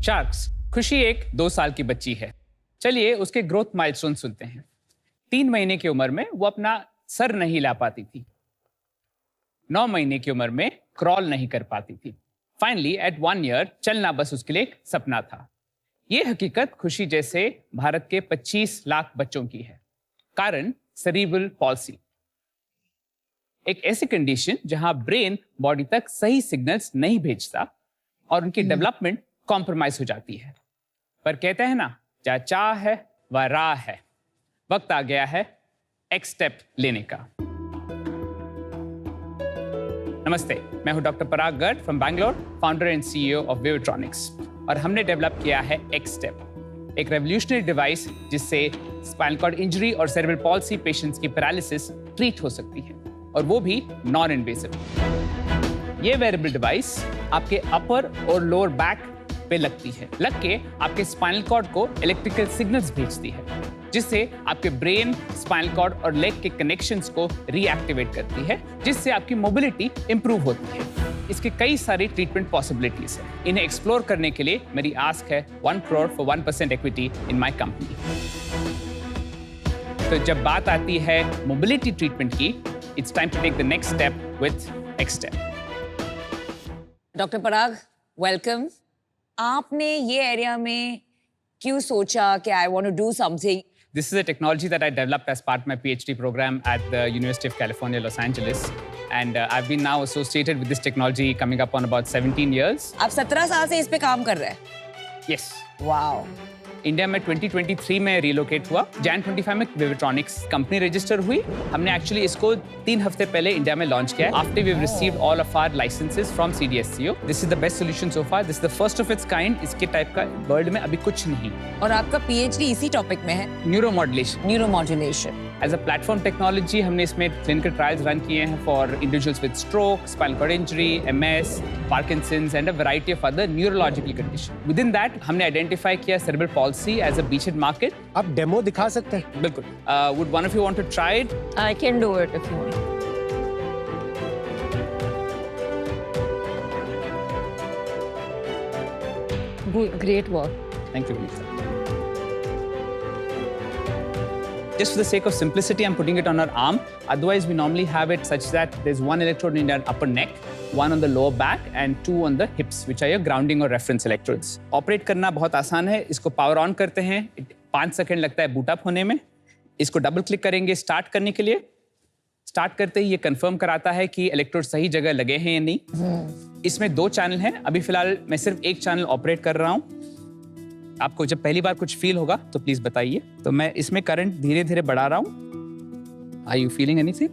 Sharks, खुशी एक 2 साल की बच्ची है। चलिए उसके ग्रोथ माइलस्टोन सुनते हैं। 3 महीने की उम्र में वो अपना सर नहीं हिला पाती थी। 9 महीने की उम्र में क्रॉल नहीं कर पाती थी। फाइनली एट 1 ईयर चलना बस उसके लिए एक सपना था। ये हकीकत खुशी जैसे भारत के 25 लाख बच्चों की है। कारण सेरिब्रल पॉल्सी, एक ऐसी कंडीशन जहां ब्रेन बॉडी तक सही सिग्नल्स नहीं भेजता और उनकी डेवलपमेंट कॉम्प्रोमाइज हो जाती है। पर कहते हैं ना, जहाँ चाह है वह राह है। वक्त आ गया है एक्स स्टेप लेने का। नमस्ते, मैं हूं doctor Parag Garg from Bangalore, founder and CEO of Vivitronics, और हमने डेवलप किया है एक्स स्टेप, एक रेवोल्यूशनरी डिवाइस जिससे स्पाइनल कॉर्ड इंजरी और सेरेब्रल पॉल्सी पेशेंट्स की पैरालिसिस ट्रीट हो सकती है, और वो भी नॉन इन्वेसिव। ये वेरेबल डिवाइस आपके अपर और लोअर बैक पे लगती है। लग के आपके स्पाइनल कॉर्ड को इलेक्ट्रिकल सिग्नल्स भेजती है, जिससे आपके ब्रेन, स्पाइनल कॉर्ड और लेग के कनेक्शंस को रीएक्टिवेट करती है, जिससे आपकी मोबिलिटी इंप्रूव होती है। इसके कई सारी ट्रीटमेंट पॉसिबिलिटीज हैं। इन्हें एक्सप्लोर करने के लिए मेरी आस्क है 1 crore for 1% equity in my company. तो जब बात आती है मोबिलिटी ट्रीटमेंट की, it's time to take the next step with X step. Doctor Parag, welcome. आपने ये एरिया में क्यों सोचा कि I want to do something? This is a technology that I developed as part of my PhD program at the University of California, Los Angeles. And I've been now associated with this technology coming up on about 17 years. आप 17 साल से इस पे काम कर रहे हैं? Yes. Wow. India में 2023 में रिलोकेट हुआ। Jan 25 में विविट्रॉनिक्स कंपनी रजिस्टर हुई। हमने एक्चुअली इसको 3 हफ्ते पहले इंडिया में लॉन्च किया है। After we have received all of our licences from CDSCO। This is the best solution so far. This is the first of its kind. इसके टाइप का वर्ल्ड में अभी कुछ नहीं। और आपका PhD इसी टॉपिक में है? Neuromodulation. Neuromodulation. As a platform technology हमने इसमें क्लिनिकल ट्रायल्स रन किए हैं for individuals with stroke, spinal cord injury, MS, Parkinson's and a variety of other neurological condition. Within that हमने आइडेंटिफाई किया cerebral palsy as a beachhead market. आप demo दिखा सकते हैं? बिल्कुल। Would one of you want to try it? I can do it if you want. Great work. Thank you, Vinita. Just for the sake of simplicity, I'm putting it on our arm. Otherwise, we normally have it such that there's 1 electrode in your upper neck, 1 on the lower back, and 2 on the hips, which are your grounding or reference electrodes. Operate करना बहुत आसान है। इसको power on करते हैं, 5 second लगता है boot up होने में। इसको डबल क्लिक करेंगे स्टार्ट करने के लिए। स्टार्ट करते ही ये कंफर्म कराता है कि इलेक्ट्रोड सही जगह लगे हैं या नहीं। इसमें 2 चैनल हैं। अभी फिलहाल मैं सिर्फ एक चैनल ऑपरेट कर रहा हूँ। आपको जब पहली बार कुछ फील होगा तो प्लीज बताइए। तो मैं इसमें करंट धीरे धीरे बढ़ा रहा हूँ। Are you feeling anything?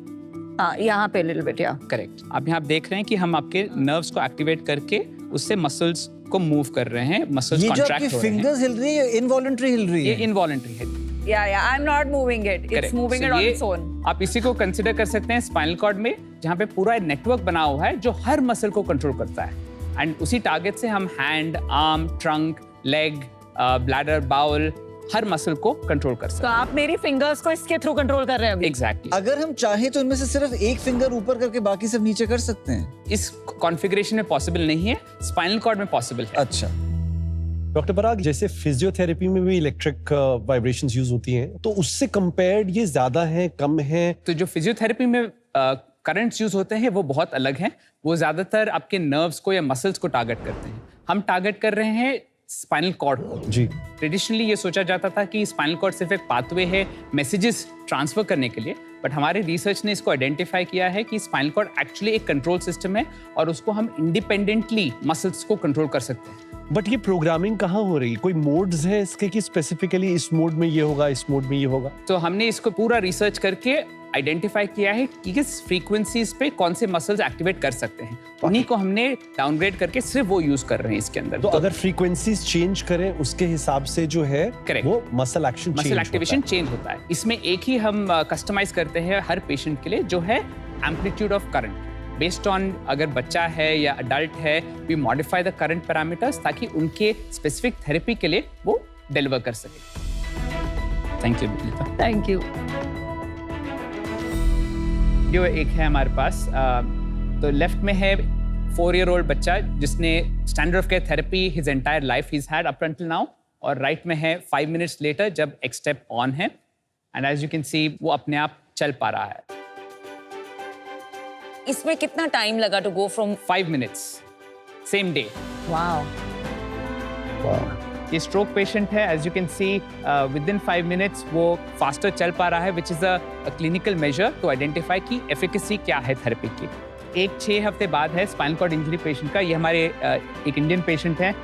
हाँ, यहाँ पे लिटिल बिट, या करेक्ट। अब यहाँ आप देख रहे हैं कि हम आपके नर्व्स को एक्टिवेट करके उससे मसल्स को मूव कर रहे हैं। मसल्स कॉन्ट्रैक्ट हो रहे हैं। ये जो आपकी फिंगर्स हिल रही है, इनवॉलंटरी हिल रही है? ये इनवॉलंटरी है। I am not moving it, it's moving it on its own. आप इसी को कंसीडर कर सकते हैं स्पाइनल कॉर्ड में, जहाँ पे पूरा नेटवर्क बना हुआ है जो हर मसल को कंट्रोल करता है। एंड उसी टारगेट से हम hand, arm, trunk, leg, bladder, bowel, हर मसल को कंट्रोल कर सकते हैं। तो आप मेरी फिंगर्स को इसके थ्रू कंट्रोल कर रहे हैं? एग्जैक्टली। अगर हम चाहें तो इनमें से सिर्फ एक फिंगर ऊपर करके बाकी सब नीचे कर सकते हैं? इस कॉन्फ़िगरेशन में पॉसिबल नहीं है, स्पाइनल कॉर्ड में पॉसिबल है। अच्छा डॉक्टर पराग, जैसे फिजियोथेरेपी में भी इलेक्ट्रिक वाइब्रेशंस यूज होती हैं, तो उससे कंपेयर्ड ये ज्यादा है, कम है? तो जो फिजियोथेरेपी में करंट्स यूज होते हैं वो बहुत अलग हैं। वो ज्यादातर आपके नर्व्स को या मसल्स को टारगेट करते हैं। हम टारगेट कर रहे हैं स्पाइनल कॉर्ड को। जी। ट्रेडिशनली ये सोचा जाता था कि स्पाइनल कॉर्ड सिर्फ एक पाथवे है मैसेजेस ट्रांसफर करने के लिए, बट हमारे रिसर्च ने इसको आइडेंटिफाई किया है कि स्पाइनल कॉर्ड एक्चुअली एक कंट्रोल सिस्टम है और उसको हम इंडिपेंडेंटली मसल्स को कंट्रोल कर सकते हैं। बट ये प्रोग्रामिंग कहाँ हो रही है? कोई मोड्स हैं इसके कि स्पेसिफिकली इस मोड में ये होगा, इस मोड में ये होगा? तो हमने इसको पूरा रिसर्च करके आइडेंटिफाई किया है कि किस फ्रीक्वेंसीज पे कौन से मसल्स एक्टिवेट कर सकते हैं। उन्हीं को हमने डाउनग्रेड करके सिर्फ वो यूज कर रहे हैं इसके अंदर। तो अगर फ्रीक्वेंसीज चेंज करें उसके हिसाब से जो है Correct. वो मसल एक्टिवेशन चेंज होता है। इसमें एक ही हम कस्टमाइज करते हैं हर पेशेंट के लिए, जो है amplitude of current. Based on अगर बच्चा है या अडल्ट है, we modify the current parameters ताकि उनके स्पेसिफिक थेरेपी के लिए वो डिलीवर कर सके। Thank you. Thank you. जो एक है हमारे पास, तो लेफ्ट में है 4-year-old बच्चा जिसने standard of care therapy his entire life he's had up until now, और राइट में है 5 minutes later जब एक स्टेप ऑन है, and as you can see वो अपने आप चल पा रहा है। इसमें कितना टाइम लगा to go from 5 minutes, same day. Wow. ये स्ट्रोक पेशेंट है, as you can see within 5 minutes वो फास्टर चल पा रहा है, which is a clinical measure to identify की एफिकेसी क्या है थेरेपी की। एक 6 हफ्ते बाद है स्पाइनल कॉर्ड इंजरी पेशेंट का। ये हमारे एक इंडियन पेशेंट हैं,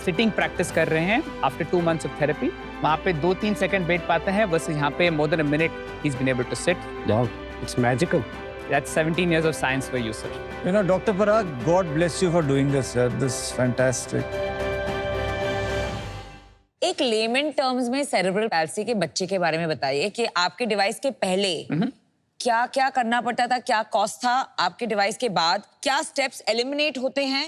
सिटिंग प्रैक्टिस कर रहे हैं आफ्टर 2 months ऑफ थेरेपी। वहाँ पे 2-3 सेकंड बैठ पाते हैं, बस यहाँ पे मोर देन अ मिनट ही is been able to sit. Wow, it's magical. That's 17 years of science for you, sir. You know, Dr. Parag, God bless you for doing this, sir. This is fantastic. एक lemon terms में cerebral palsy के बच्चे के बारे में बताइए कि आपके डिवाइस के पहले क्या क्या करना पड़ता था, क्या कॉस्ट था, आपके डिवाइस के बाद क्या स्टेप्स एलिमिनेट होते हैं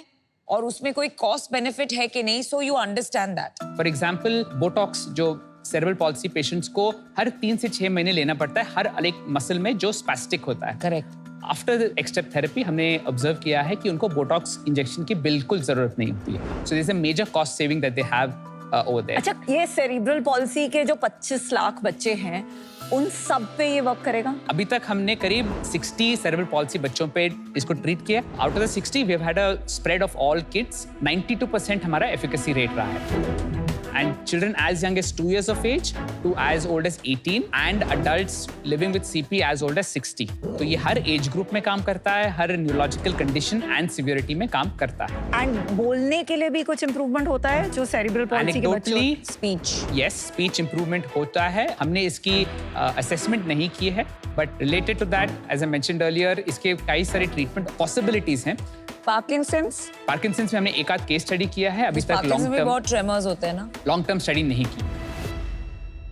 और उसमें कोई कॉस्ट बेनिफिट है कि नहीं, so you understand that. For example Botox जो सेरेब्रल पॉलिसी पेशेंट्स को हर 3 से 6 महीने लेना पड़ता है हर एक मसल में जो स्पैस्टिक होता है। करेक्ट। आफ्टर एक्सटेप थेरेपी हमने ऑब्जर्व किया है कि उनको बोटॉक्स इंजेक्शन की बिल्कुल जरूरत नहीं होती है। So this is a major cost saving that they have over there. अच्छा, ये सेरिब्रल पॉलिसी के जो 25 लाख बच्चे हैं उन सब पे ये वर्क करेगा? अभी तक हमने करीब 60 सेरेब्रल पॉलिसी बच्चों पे इसको ट्रीट किया। Out of the 60 we have had a spread of all kids. 92% हमारा एफिकेसी रेट रहा है। And children as young as 2 years of age to as old as 18 and adults living with CP as old as 60. तो ये हर age group में काम करता है, हर neurological condition and severity में काम करता है। एंड बोलने के लिए भी कुछ इंप्रूवमेंट होता है जो सेरिब्रल पॉलिसी के बच्चों? Anecdotally, speech. yes, speech improvement होता है। हमने इसकी असेसमेंट नहीं की है, but related to that as I mentioned earlier इसके कई सारे ट्रीटमेंट पॉसिबिलिटीज हैं। पार्किंसंस में हमने एक आध केस स्टडी किया है, अभी तक पार्किंसंस में बहुत ट्रेमर्स होते हैं ना, लॉन्ग टर्म स्टडी नहीं की।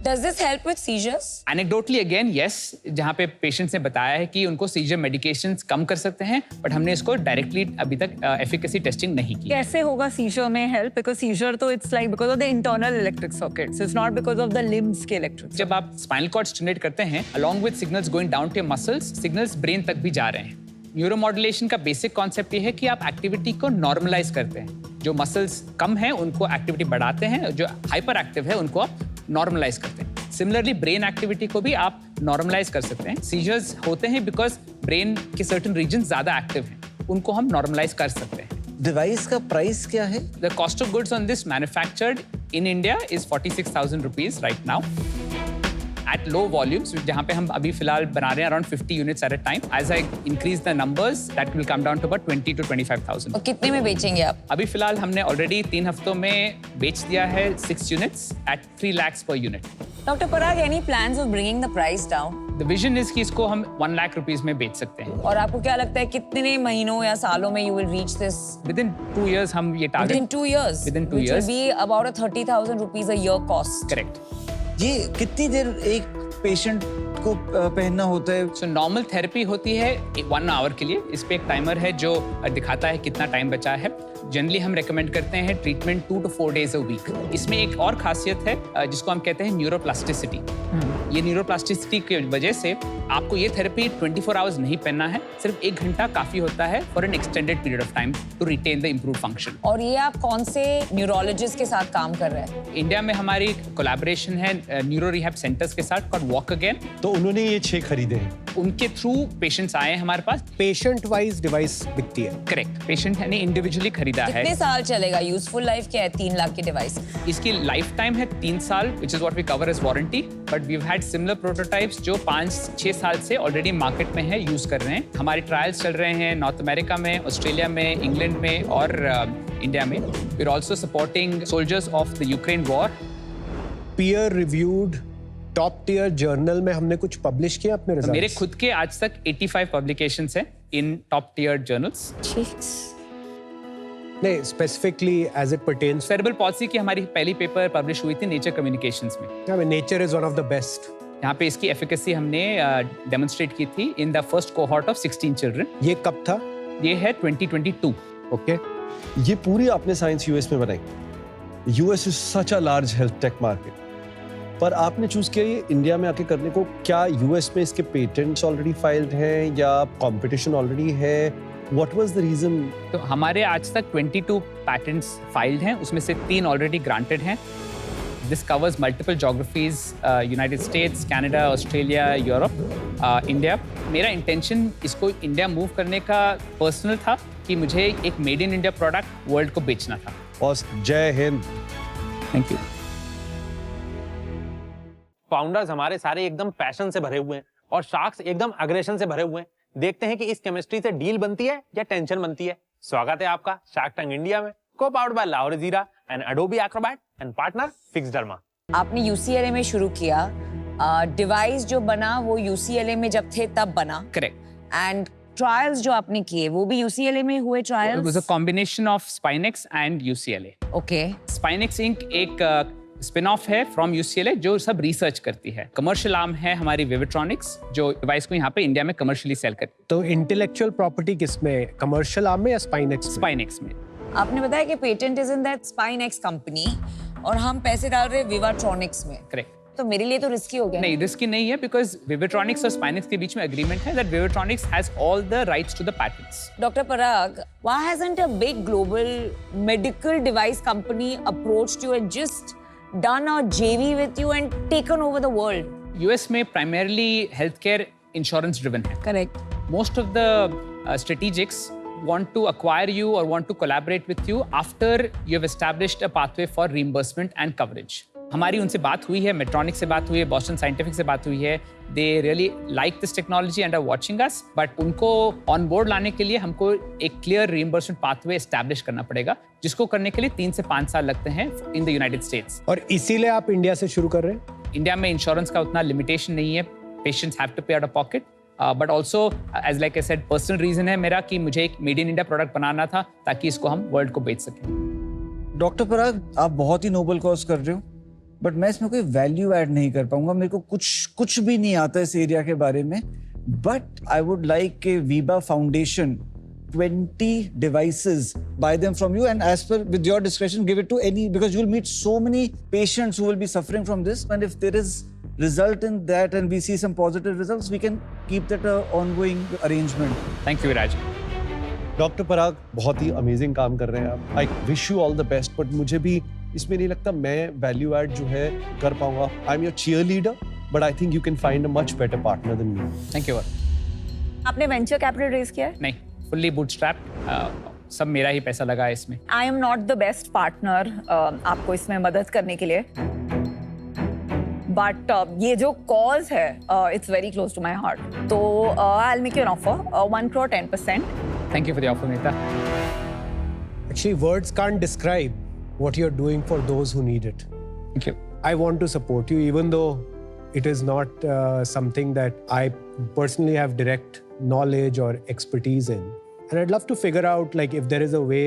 Does this help with seizures? Anecdotally again, yes, जहाँ पे पेशेंट्स ने बताया है कि उनको सीजर मेडिकेशंस कम कर सकते हैं, बट हमने इसको डायरेक्टली अभी तक एफिकेसी टेस्टिंग नहीं की। कैसे होगा सीजर में हेल्प? बिकॉज सीजर तो it's like because of the internal electric circuits, it's not because of the limbs के इलेक्ट्रिक। जब आप स्पाइनल कॉर्ड स्टिमुलेट करते हैं along with signals going down to your muscles, signals brain तक भी जा रहे हैं। न्यूरोमॉड्यूलेशन का बेसिक कॉन्सेप्ट ये है कि आप एक्टिविटी को नॉर्मलाइज करते हैं। जो मसल्स कम हैं उनको एक्टिविटी बढ़ाते हैं, जो हाइपर एक्टिव है उनको आप नॉर्मलाइज करते हैं। सिमिलरली ब्रेन एक्टिविटी को भी आप नॉर्मलाइज कर सकते हैं। सीजर्स होते हैं बिकॉज ब्रेन के सर्टेन रीजन ज्यादा एक्टिव हैं, उनको हम नॉर्मलाइज कर सकते हैं। डिवाइस का प्राइस क्या है? The cost of goods on this manufactured in India is 46,000 rupees right now at low volumes, जहाँ पे हम अभी फिलहाल बना रहे हैं around 50 units at a time. As I increase the numbers, that will come down to about 20 to 25,000. और कितने में बेचेंगे आप? अभी फिलहाल हमने ऑलरेडी 3 हफ्तों में बेच दिया है 6 units at 3 lakhs per unit. Dr. Parag, any plans of bringing the price down? The vision is कि इसको हम 1 lakh rupees में बेच सकते हैं। और आपको क्या लगता है कितने महीनों या सालों में you will reach this? Within 2 years हम ये target. Within 2 years? Within 2 which years. will be about a 30,000 rupees a year cost. Correct. ये कितनी देर एक पेशेंट को पहनना होता है? So normal therapy होती है 1 hour के लिए। इस पे एक टाइमर है जो दिखाता है कितना टाइम बचा है। जनरली हम रेकमेंड करते हैं treatment 2 to 4 days a week। इसमें एक और खासियत है जिसको हम कहते हैं न्यूरोप्लास्टिसिटी। ये न्यूरोप्लास्टिसिटी की वजह से आपको ये थेरेपी 24 आवर्स नहीं पहनना है, सिर्फ 1 घंटा काफी होता है for an extended period of time to retain the improve function. और ये आप कौन से न्यूरोलॉजिस्ट के साथ काम कर रहे हैं? इंडिया में हमारी कोलैबोरेशन है न्यूरो रिहैब सेंटर्स के साथ कॉल्ड वॉक अगेन। तो उन्होंने ये 6 खरीदे हैं। उनके थ्रू पेशेंट्स आए हमारे पास। पेशेंट वाइज डिवाइस बिकती है। करेक्ट, पेशेंट ने इंडिविजुअली खरीदा है। कितने साल चलेगा? यूजफुल लाइफ क्या है 3 लाख की डिवाइस? इसकी लाइफ टाइम है 3 साल, which is what we cover as warranty, but we have had similar prototypes जो 5-6 साल से ऑलरेडी मार्केट में है, यूज कर रहे हैं। हमारे ट्रायल्स चल रहे हैं नॉर्थ अमेरिका में, ऑस्ट्रेलिया में, इंग्लैंड में और इंडिया में। We are also supporting soldiers of the Ukraine war. Peer reviewed top tier journal में हमने कुछ पब्लिश किया अपने रिजल्ट्स। मेरे खुद के आज तक 85 पब्लिकेशंस हैं इन टॉप टियर जर्नल्स। नहीं, specifically as it pertains cerebral palsy की हमारी पहली पेपर पब्लिश हुई थी नेचर कम्युनिकेशंस में। I mean nature is one of the best. यहाँ पे इसकी एफिकेसी हमने डेमोन्स्ट्रेट की थी in the first cohort of 16 children. ये कब था? ये है 2022। ओके। ये पूरी आपने साइंस यूएस में बनाई। US is such a large health tech market, पर आपने चूज किया ये इंडिया में आके करने को। क्या यूएस में इसके पेटेंट्स ऑलरेडी फाइल्ड हैं या कंपटीशन ऑलरेडी है? What was the reason? तो हमारे आज तक 22 पैटेंट्स फाइल्ड हैं, उसमें से 3 ऑलरेडी ग्रांटेड हैं. This covers multiple geographies, United States, Canada, Australia, Europe, India. मेरा इंटेंशन इसको इंडिया मूव करने का पर्सनल था कि मुझे एक made in India product world को बेचना था. बॉस जय हिंद. Thank you. फाउंडर्स हमारे सारे एकदम पैशन से भरे हुए हैं और शार्क्स एकदम अग्रेशन से भरे हुए हैं. देखते हैं कि इस केमिस्ट्री से डील बनती है या टेंशन बनती है. स्वागत है आपका शार्क टैंक इंडिया में, को-पावर्ड by Lahore Zeera and Adobe Acrobat and partner Fixderma. आपने यूसीएलए में शुरू किया. डिवाइस जो बना वो यूसीएलए में जब थे तब बना. करेक्ट. एंड ट्रायल्स जो आपने किए वो भी यूसीएलए में हुए It was a trials. combination of Spinex and UCLA. Okay. Spinex Inc. एक स्पिन ऑफ है फ्रॉम UCLA जो सब रिसर्च करती है. कमर्शियल आर्म है हमारी विविट्रॉनिक्स जो डिवाइस को यहाँ पे इंडिया में कमर्शियली सेल करती तो इंटेलेक्चुअल प्रॉपर्टी किसमें, कमर्शियल आर्म में या स्पाइनेक्स है. में? Spinex में. आपने बताया कि patent is in that Spinex company और हम पैसे डाल रहे हैं विवाट्रॉनिक्स में. करेक्ट. तो मेरे लिए तो रिस्की हो गया. नहीं, रिस्की नहीं है बिकॉज विविट्रॉनिक्स और स्पाइनेक्स के बीच में एग्रीमेंट है that Vivitronics has all the rights to the patents. Dr. Parag, why hasn't a big global medical device company approached you and just done a JV with you and taken over the world? US में primarily healthcare insurance driven है. Correct. Most of the strategics want to acquire you or want to collaborate with you after you have established a pathway for reimbursement and coverage. हमारी उनसे बात हुई है, Medtronic से बात हुई है, बॉस्टन साइंटिफिक से बात हुई है. They really like this technology and are watching us, but उनको on board लाने के लिए हमको एक clear reimbursement pathway establish करना पड़ेगा, जिसको करने के लिए 3 से 5 साल लगते हैं in the United States. और इसीलिए आप इंडिया से शुरू कर रहे हैं? इंडिया में इंश्योरेंस का उतना लिमिटेशन नहीं है. Patients have to pay out of pocket. But also, as like I said, personal reason है मेरा कि मुझे एक मेड इन इंडिया प्रोडक्ट बनाना था ताकि इसको हम वर्ल्ड को बेच सकें. डॉक्टर पराग, आप बहुत ही नोबल कॉज कर रहे हो, बट मैं इसमें कोई वैल्यू ऐड नहीं कर पाऊंगा. मेरे को कुछ भी नहीं आता इस एरिया के बारे में. बट आई वुड लाइक के Veeba foundation 20 devices, buy them from you, and as per with your discretion, give it to any, because you will meet so many patients who will be suffering from this, and if there is result in that and we see some positive results, we can keep that a ongoing arrangement. Thank you, Viraj. Doctor Parag बहुत ही amazing काम कर रहे हैं आप. I wish you all the best. But मुझे भी इसमें नहीं लगता मैं वैल्यू ऐड जो है कर पाऊंगा. I am your cheerleader, but I think you can find a much better partner than me. Thank you. आपने वेंचर कैपिटल रेज किया है? नहीं, फुल्ली बूटस्ट्रैप्ड. सब मेरा ही पैसा लगा है इसमें. I am not the best partner आपको इसमें मदद करने के लिए, बट ये जो कॉज है it's very close to my heart. तो I will make you an offer 1 crore 10%. Thank you for the offer, Nita. Actually, words can't describe what you're doing for those who need it. Thank you. I want to support you, even though it is not something that I personally have direct knowledge or expertise in. And I'd love to figure out, like, if there is a way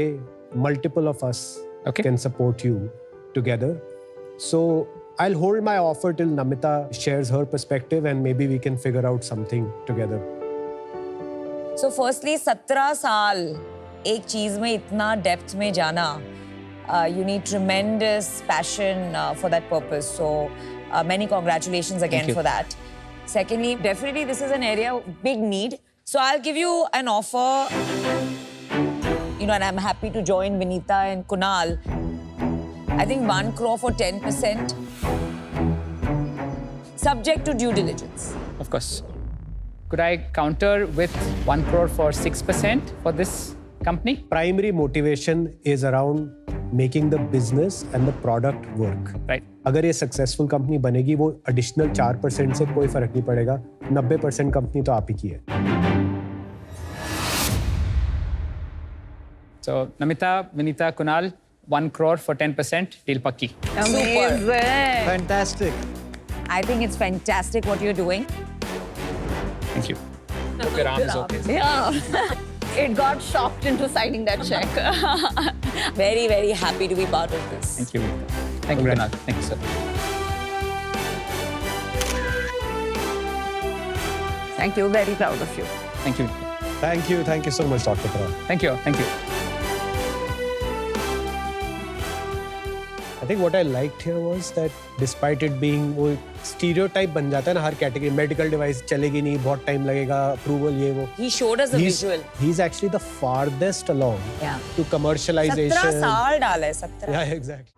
multiple of us Okay. can support you together. So I'll hold my offer till Namita shares her perspective, and maybe we can figure out something together. So firstly, 17 साल एक चीज में इतना depth में जाना, you need tremendous passion for that purpose. So many congratulations again Thank you. for that. Secondly, definitely this is an area of big need. So I'll give you an offer, and I'm happy to join Vinita and Kunal. I think 1 crore for 10%, subject to due diligence. Of course. Could I counter with 1 crore for 6% for this company? Primary motivation is around making the business and the product work. Right. अगर ये successful company बनेगी, वो additional 4% से कोई फर्क नहीं पड़ेगा. 90% company तो आप ही की है. So, Namita, Vinita, Kunal, 1 crore for 10%, deal pakki. Amazing. Fantastic. I think it's fantastic what you're doing. Thank you. Hope your arm is okay. Yeah. It got shocked into signing that check. Very, very happy to be part of this. Thank you, Vinita. Thank you, Kunal. Thank you, sir. Thank you. Very proud of you. Thank you, Vinita. Thank you so much, Dr. Parag. Thank you. Thank you. I think what I liked here was that despite it being वो stereotype बन जाता है ना हर category, medical device चलेगी नहीं, बहुत time लगेगा, approval ये वो. He showed us a visual. He's actually the farthest along Yeah. to commercialization. 17 साल डाला है 17. Yeah, exactly.